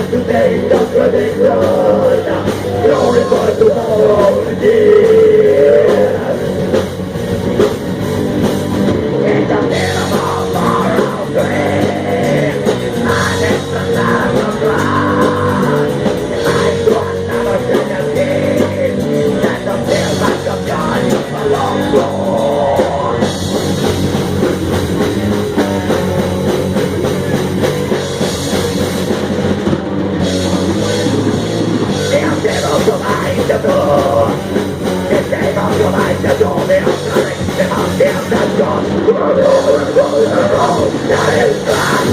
Today, just let it run. Glory for tomorrow, dear. It's a terrible moral dream, and it's a time of blood. I want never seen a king that don't feel like a gun along road. The devil provides the door. The devil provides the door. The outside, the outside, the door. That is bad.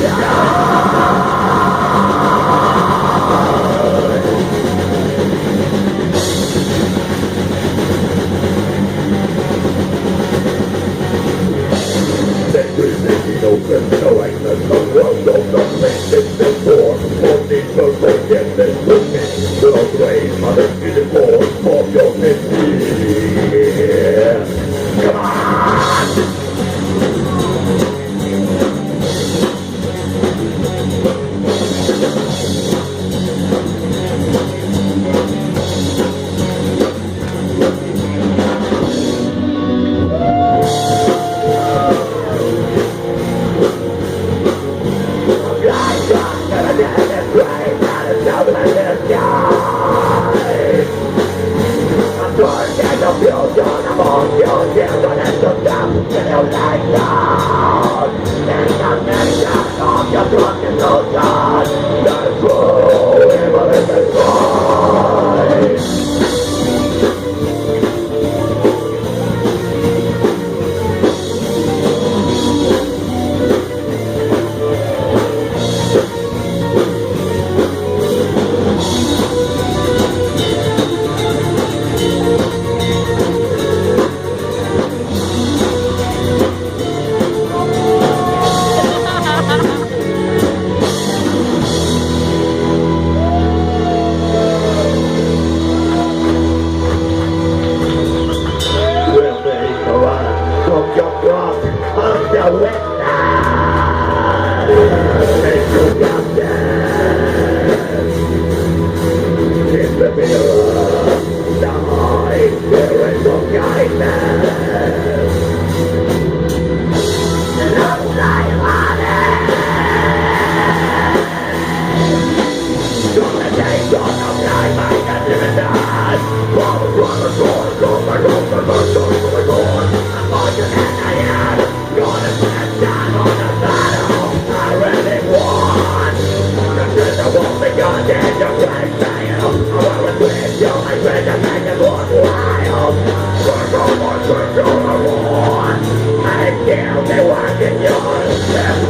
Open, no anger, no world, no message, no more. Only for forgiveness, goodness, no grace, mother, beautiful, for your mystery. Come on! They work in your